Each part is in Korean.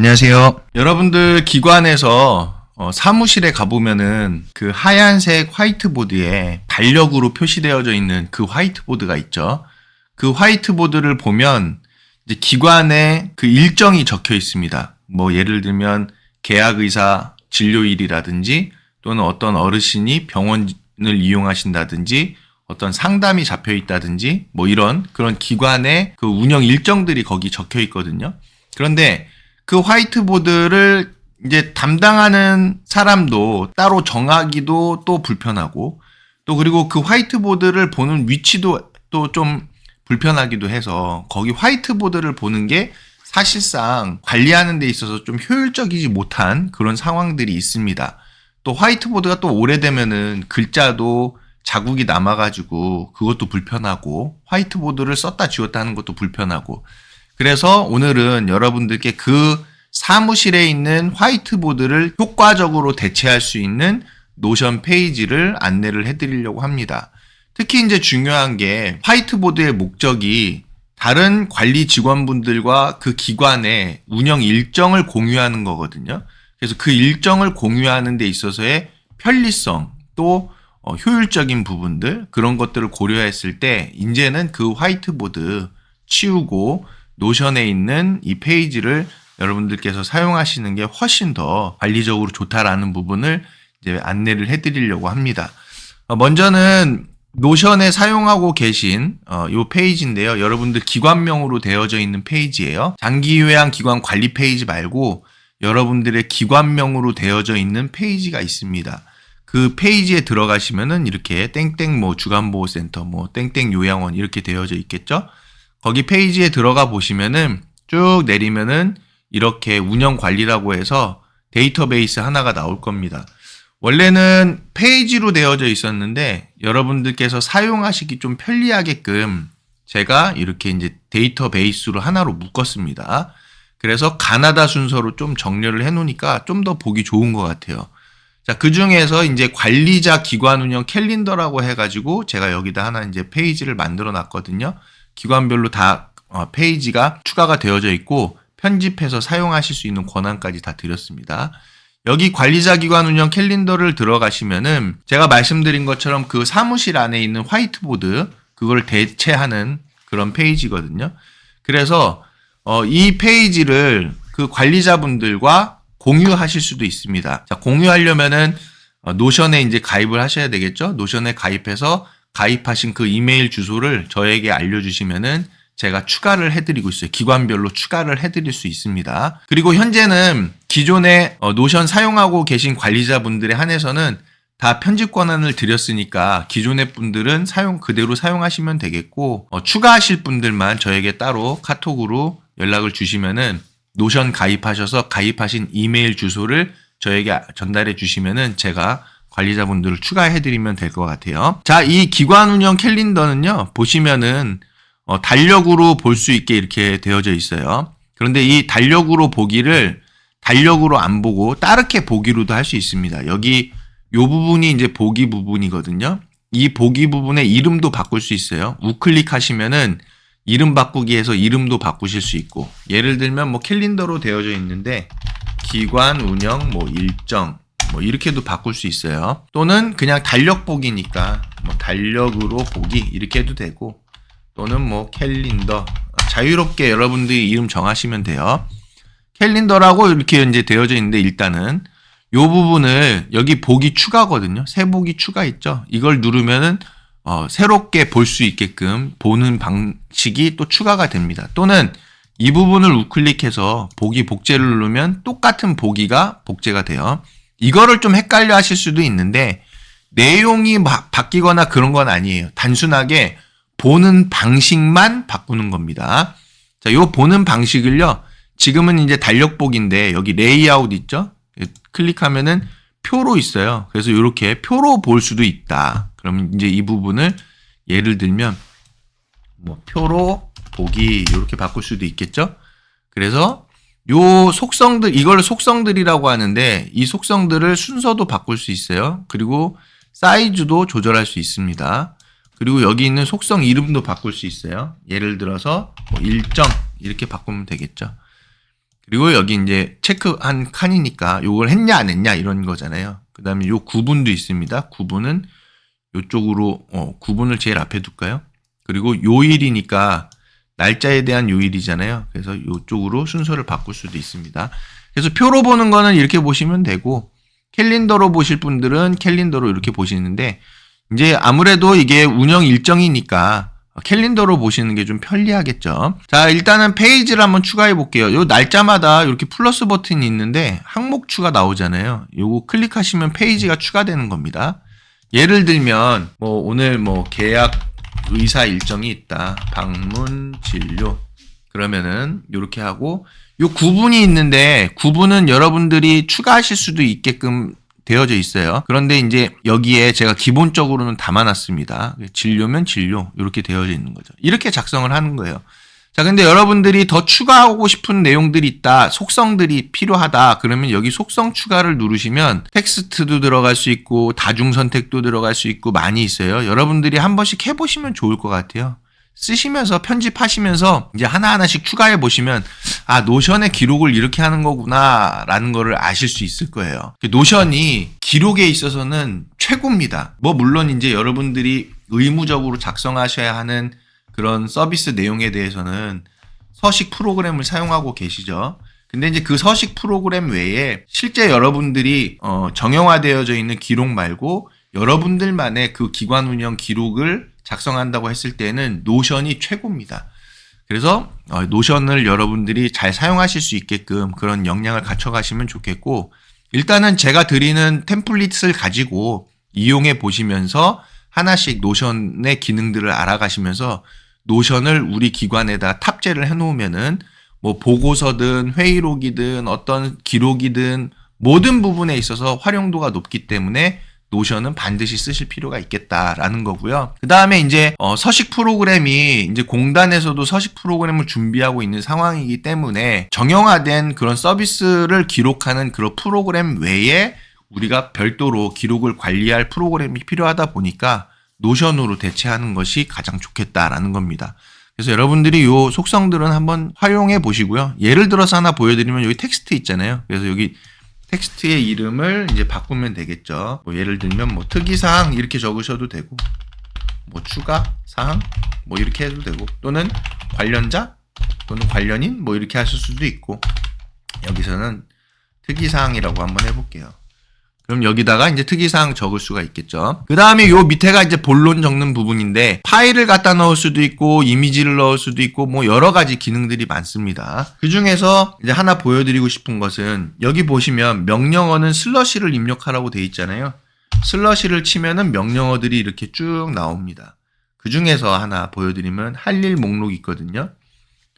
안녕하세요. 여러분들 기관에서 사무실에 가보면은 그 하얀색 화이트보드에 달력으로 표시되어져 있는 그 화이트보드가 있죠. 그 화이트보드를 보면 이제 기관에 그 일정이 적혀 있습니다. 뭐 예를 들면 계약의사 진료일이라든지 또는 어떤 어르신이 병원을 이용하신다든지 어떤 상담이 잡혀 있다든지 뭐 이런 그런 기관의 그 운영 일정들이 거기 적혀 있거든요. 그런데 그 화이트보드를 이제 담당하는 사람도 따로 정하기도 또 불편하고 또 그리고 그 화이트보드를 보는 위치도 또 좀 불편하기도 해서 거기 화이트보드를 보는 게 사실상 관리하는 데 있어서 좀 효율적이지 못한 그런 상황들이 있습니다. 또 화이트보드가 또 오래되면은 글자도 자국이 남아가지고 그것도 불편하고 화이트보드를 썼다 지웠다 하는 것도 불편하고 그래서 오늘은 여러분들께 그 사무실에 있는 화이트보드를 효과적으로 대체할 수 있는 노션 페이지를 안내를 해드리려고 합니다. 특히 이제 중요한 게 화이트보드의 목적이 다른 관리 직원분들과 그 기관의 운영 일정을 공유하는 거거든요. 그래서 그 일정을 공유하는 데 있어서의 편리성 또 효율적인 부분들 그런 것들을 고려했을 때 이제는 그 화이트보드 치우고 노션에 있는 이 페이지를 여러분들께서 사용하시는 게 훨씬 더 관리적으로 좋다라는 부분을 이제 안내를 해드리려고 합니다. 먼저는 노션에 사용하고 계신 이 페이지인데요. 여러분들 기관명으로 되어져 있는 페이지예요. 장기요양 기관 관리 페이지 말고 여러분들의 기관명으로 되어져 있는 페이지가 있습니다. 그 페이지에 들어가시면은 이렇게 땡땡 뭐 주간보호센터 뭐 땡땡 요양원 이렇게 되어져 있겠죠. 거기 페이지에 들어가 보시면은 쭉 내리면은 이렇게 운영 관리라고 해서 데이터베이스 하나가 나올 겁니다. 원래는 페이지로 되어져 있었는데 여러분들께서 사용하시기 좀 편리하게끔 제가 이렇게 이제 데이터베이스로 하나로 묶었습니다. 그래서 가나다 순서로 좀 정렬을 해 놓으니까 좀 더 보기 좋은 것 같아요. 자, 그 중에서 이제 관리자 기관 운영 캘린더라고 해가지고 제가 여기다 하나 이제 페이지를 만들어 놨거든요. 기관별로 다 페이지가 추가가 되어져 있고 편집해서 사용하실 수 있는 권한까지 다 드렸습니다. 여기 관리자 기관 운영 캘린더를 들어가시면은 제가 말씀드린 것처럼 그 사무실 안에 있는 화이트보드 그걸 대체하는 그런 페이지거든요. 그래서 이 페이지를 그 관리자분들과 공유하실 수도 있습니다. 자, 공유하려면은 노션에 이제 가입을 하셔야 되겠죠. 노션에 가입해서 가입하신 그 이메일 주소를 저에게 알려주시면은 제가 추가를 해드리고 있어요. 기관별로 추가를 해드릴 수 있습니다. 그리고 현재는 기존에 노션 사용하고 계신 관리자분들에 한해서는 다 편집 권한을 드렸으니까 기존의 분들은 그대로 사용하시면 되겠고 추가하실 분들만 저에게 따로 카톡으로 연락을 주시면은 노션 가입하셔서 가입하신 이메일 주소를 저에게 전달해 주시면은 제가 관리자분들을 추가해드리면 될 것 같아요. 자, 이 기관 운영 캘린더는요, 보시면은 달력으로 볼 수 있게 이렇게 되어져 있어요. 그런데 이 달력으로 보기를 달력으로 안 보고 따르게 보기로도 할 수 있습니다. 여기 요 부분이 이제 보기 부분이거든요. 이 보기 부분의 이름도 바꿀 수 있어요. 우클릭 하시면은 이름 바꾸기에서 이름도 바꾸실 수 있고 예를 들면 뭐 캘린더로 되어져 있는데 기관 운영 뭐 일정 뭐 이렇게도 바꿀 수 있어요. 또는 그냥 달력 보기니까 뭐 달력으로 보기 이렇게 해도 되고 또는 뭐 캘린더 자유롭게 여러분들이 이름 정하시면 돼요. 캘린더라고 이렇게 이제 되어져 있는데 일단은 요 부분을 여기 보기 추가거든요. 새 보기 추가 있죠. 이걸 누르면은 새롭게 볼 수 있게끔 보는 방식이 또 추가가 됩니다. 또는 이 부분을 우클릭해서 보기 복제를 누르면 똑같은 보기가 복제가 돼요. 이거를 좀 헷갈려 하실 수도 있는데 내용이 바뀌거나 그런 건 아니에요. 단순하게 보는 방식만 바꾸는 겁니다. 자, 요 보는 방식을요. 지금은 이제 달력 보기인데 여기 레이아웃 있죠? 클릭하면은 표로 있어요. 그래서 이렇게 표로 볼 수도 있다. 그러면 이제 이 부분을 예를 들면 뭐 표로 보기 이렇게 바꿀 수도 있겠죠? 그래서 요 속성들 이걸 속성들이라고 하는데 이 속성들을 순서도 바꿀 수 있어요. 그리고 사이즈도 조절할 수 있습니다. 그리고 여기 있는 속성 이름도 바꿀 수 있어요. 예를 들어서 뭐 일정 이렇게 바꾸면 되겠죠. 그리고 여기 이제 체크한 칸이니까 요걸 했냐 안 했냐 이런 거잖아요. 그 다음에 요 구분도 있습니다. 구분은 요쪽으로 구분을 제일 앞에 둘까요? 그리고 요일이니까 날짜에 대한 요일이잖아요. 그래서 요쪽으로 순서를 바꿀 수도 있습니다. 그래서 표로 보는 거는 이렇게 보시면 되고 캘린더로 보실 분들은 캘린더로 이렇게 보시는데 이제 아무래도 이게 운영 일정이니까 캘린더로 보시는 게 좀 편리하겠죠. 자, 일단은 페이지를 한번 추가해 볼게요. 요 날짜마다 이렇게 플러스 버튼이 있는데 항목 추가 나오잖아요. 요거 클릭하시면 페이지가 추가되는 겁니다. 예를 들면 뭐 오늘 뭐 계약 의사 일정이 있다. 방문 진료. 그러면은 이렇게 하고 요 구분이 있는데 구분은 여러분들이 추가하실 수도 있게끔 되어져 있어요. 그런데 이제 여기에 제가 기본적으로는 담아놨습니다. 진료면 진료 이렇게 되어져 있는 거죠. 이렇게 작성을 하는 거예요. 자, 근데 여러분들이 더 추가하고 싶은 내용들이 있다. 속성들이 필요하다. 그러면 여기 속성 추가를 누르시면 텍스트도 들어갈 수 있고 다중 선택도 들어갈 수 있고 많이 있어요. 여러분들이 한 번씩 해보시면 좋을 것 같아요. 쓰시면서 편집하시면서 이제 하나하나씩 추가해 보시면 아, 노션의 기록을 이렇게 하는 거구나 라는 거를 아실 수 있을 거예요. 노션이 기록에 있어서는 최고입니다. 뭐 물론 이제 여러분들이 의무적으로 작성하셔야 하는 그런 서비스 내용에 대해서는 서식 프로그램을 사용하고 계시죠. 근데 이제 그 서식 프로그램 외에 실제 여러분들이 정형화되어져 있는 기록 말고 여러분들만의 그 기관 운영 기록을 작성한다고 했을 때는 노션이 최고입니다. 그래서 노션을 여러분들이 잘 사용하실 수 있게끔 그런 역량을 갖춰가시면 좋겠고 일단은 제가 드리는 템플릿을 가지고 이용해 보시면서 하나씩 노션의 기능들을 알아가시면서 노션을 우리 기관에다 탑재를 해 놓으면은 뭐 보고서든 회의록이든 어떤 기록이든 모든 부분에 있어서 활용도가 높기 때문에 노션은 반드시 쓰실 필요가 있겠다라는 거고요. 그 다음에 이제 서식 프로그램이 이제 공단에서도 서식 프로그램을 준비하고 있는 상황이기 때문에 정형화된 그런 서비스를 기록하는 그런 프로그램 외에 우리가 별도로 기록을 관리할 프로그램이 필요하다 보니까 노션으로 대체하는 것이 가장 좋겠다라는 겁니다. 그래서 여러분들이 요 속성들은 한번 활용해 보시고요. 예를 들어서 하나 보여드리면 여기 텍스트 있잖아요. 그래서 여기 텍스트의 이름을 이제 바꾸면 되겠죠. 뭐 예를 들면 뭐 특이사항 이렇게 적으셔도 되고, 뭐 추가사항 뭐 이렇게 해도 되고, 또는 관련자 또는 관련인 뭐 이렇게 하실 수도 있고, 여기서는 특이사항이라고 한번 해볼게요. 그럼 여기다가 이제 특이사항 적을 수가 있겠죠. 그 다음에 요 밑에가 이제 본론 적는 부분인데 파일을 갖다 넣을 수도 있고 이미지를 넣을 수도 있고 뭐 여러 가지 기능들이 많습니다. 그 중에서 이제 하나 보여드리고 싶은 것은 여기 보시면 명령어는 슬러시를 입력하라고 돼 있잖아요. 슬러시를 치면은 명령어들이 이렇게 쭉 나옵니다. 그 중에서 하나 보여드리면 할 일 목록이 있거든요.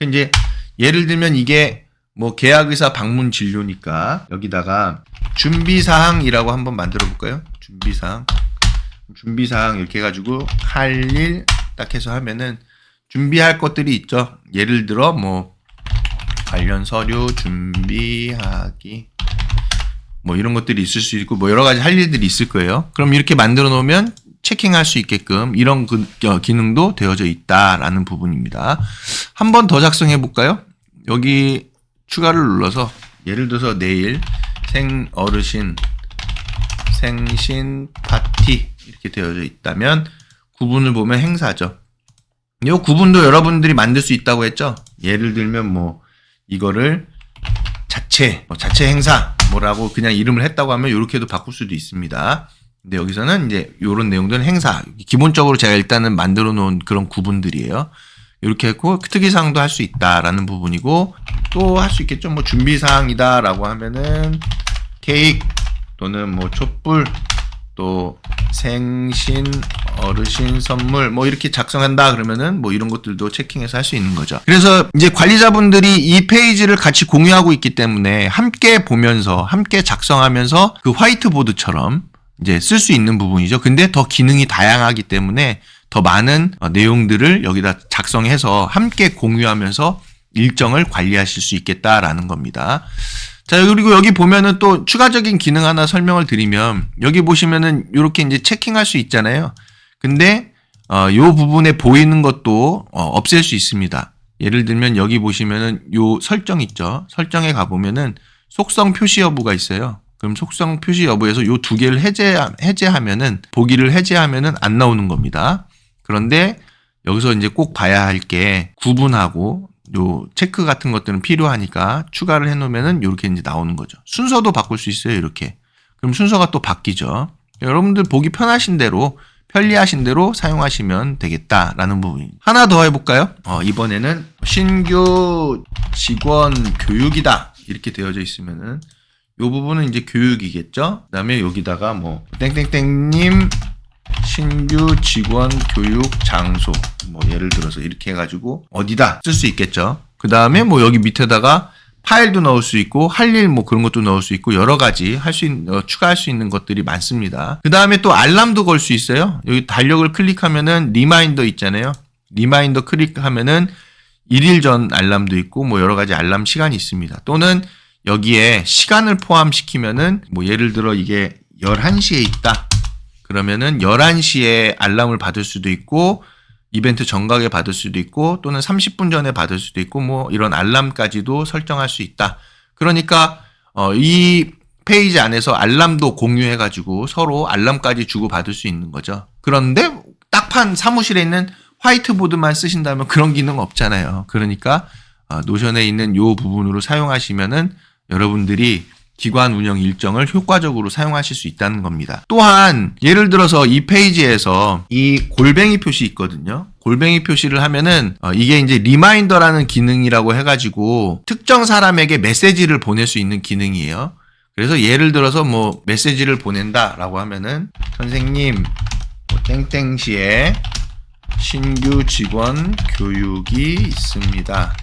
이제 예를 들면 이게 뭐 계약의사 방문 진료니까 여기다가 준비사항이라고 한번 만들어 볼까요? 준비사항 이렇게 해가지고 할 일 딱 해서 하면은 준비할 것들이 있죠. 예를 들어 뭐 관련 서류 준비하기 뭐 이런 것들이 있을 수 있고 뭐 여러 가지 할 일들이 있을 거예요. 그럼 이렇게 만들어 놓으면 체킹할 수 있게끔 이런 기능도 되어져 있다라는 부분입니다. 한 번 더 작성해 볼까요? 여기 추가를 눌러서 예를 들어서 내일 어르신 생신 파티 이렇게 되어져 있다면 구분을 보면 행사죠. 이 구분도 여러분들이 만들 수 있다고 했죠. 예를 들면 뭐 이거를 자체 행사 뭐라고 그냥 이름을 했다고 하면 이렇게도 바꿀 수도 있습니다. 근데 여기서는 이제 이런 내용들은 행사 기본적으로 제가 일단은 만들어 놓은 그런 구분들이에요. 이렇게 했고 특이사항도 할 수 있다라는 부분이고 또 할 수 있겠죠. 뭐 준비사항이다라고 하면은 케이크 또는 뭐 촛불 또 생신 어르신 선물 뭐 이렇게 작성한다 그러면은 뭐 이런 것들도 체킹해서 할 수 있는 거죠. 그래서 이제 관리자분들이 이 페이지를 같이 공유하고 있기 때문에 함께 보면서 함께 작성하면서 그 화이트보드처럼 이제 쓸 수 있는 부분이죠. 근데 더 기능이 다양하기 때문에 더 많은 내용들을 여기다 작성해서 함께 공유하면서 일정을 관리하실 수 있겠다라는 겁니다. 자, 그리고 여기 보면은 또 추가적인 기능 하나 설명을 드리면 여기 보시면은 이렇게 이제 체킹할 수 있잖아요. 근데 요 부분에 보이는 것도 없앨 수 있습니다. 예를 들면 여기 보시면은 요 설정 있죠. 설정에 가보면은 속성 표시 여부가 있어요. 그럼 속성 표시 여부에서 요 두 개를 해제하면은, 보기를 해제하면은 안 나오는 겁니다. 그런데 여기서 이제 꼭 봐야 할 게 구분하고 요 체크 같은 것들은 필요하니까 추가를 해 놓으면은 요렇게 이제 나오는 거죠. 순서도 바꿀 수 있어요. 이렇게. 그럼 순서가 또 바뀌죠. 여러분들 보기 편하신 대로, 편리하신 대로 사용하시면 되겠다라는 부분입니다. 하나 더 해볼까요? 이번에는 신규 직원 교육이다. 이렇게 되어져 있으면은 이 부분은 이제 교육이겠죠. 그 다음에 여기다가 뭐 땡땡땡님 신규 직원 교육 장소, 뭐 예를 들어서 이렇게 해가지고 어디다 쓸 수 있겠죠. 그 다음에 뭐 여기 밑에다가 파일도 넣을 수 있고 할 일 뭐 그런 것도 넣을 수 있고 여러 가지 추가할 수 있는 것들이 많습니다. 그 다음에 또 알람도 걸 수 있어요. 여기 달력을 클릭하면은 리마인더 있잖아요. 리마인더 클릭하면은 1일 전 알람도 있고 뭐 여러 가지 알람 시간이 있습니다. 또는 여기에 시간을 포함시키면은 뭐 예를 들어 이게 11시에 있다. 그러면은 11시에 알람을 받을 수도 있고 이벤트 정각에 받을 수도 있고 또는 30분 전에 받을 수도 있고 뭐 이런 알람까지도 설정할 수 있다. 그러니까 이 페이지 안에서 알람도 공유해 가지고 서로 알람까지 주고 받을 수 있는 거죠. 그런데 딱판 사무실에 있는 화이트보드만 쓰신다면 그런 기능 없잖아요. 그러니까 노션에 있는 요 부분으로 사용하시면은 여러분들이 기관 운영 일정을 효과적으로 사용하실 수 있다는 겁니다. 또한 예를 들어서 이 페이지에서 이 골뱅이 표시 있거든요. 골뱅이 표시를 하면은 이게 이제 리마인더라는 기능이라고 해가지고 특정 사람에게 메시지를 보낼 수 있는 기능이에요. 그래서 예를 들어서 뭐 메시지를 보낸다라고 하면은 선생님 땡땡시에 신규 직원 교육이 있습니다.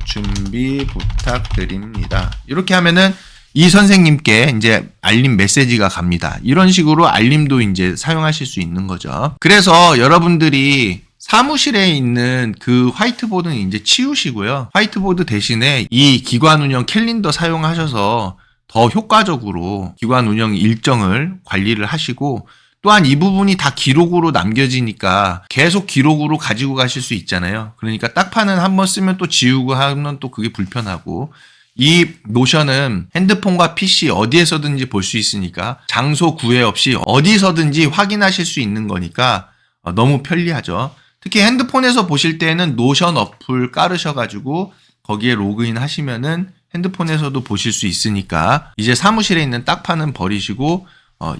준비 부탁드립니다. 이렇게 하면은 이 선생님께 이제 알림 메시지가 갑니다. 이런 식으로 알림도 이제 사용하실 수 있는 거죠. 그래서 여러분들이 사무실에 있는 그 화이트보드는 이제 치우시고요. 화이트보드 대신에 이 기관 운영 캘린더 사용하셔서 더 효과적으로 기관 운영 일정을 관리를 하시고 또한 이 부분이 다 기록으로 남겨지니까 계속 기록으로 가지고 가실 수 있잖아요. 그러니까 딱판은 한번 쓰면 또 지우고 하면 또 그게 불편하고 이 노션은 핸드폰과 PC 어디에서든지 볼 수 있으니까 장소 구애 없이 어디서든지 확인하실 수 있는 거니까 너무 편리하죠. 특히 핸드폰에서 보실 때는 노션 어플 깔으셔가지고 거기에 로그인 하시면은 핸드폰에서도 보실 수 있으니까 이제 사무실에 있는 딱판은 버리시고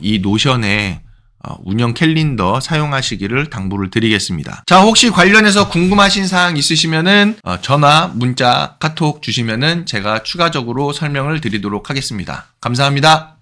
이 노션에 운영 캘린더 사용하시기를 당부를 드리겠습니다. 자, 혹시 관련해서 궁금하신 사항 있으시면은 전화, 문자, 카톡 주시면은 제가 추가적으로 설명을 드리도록 하겠습니다. 감사합니다.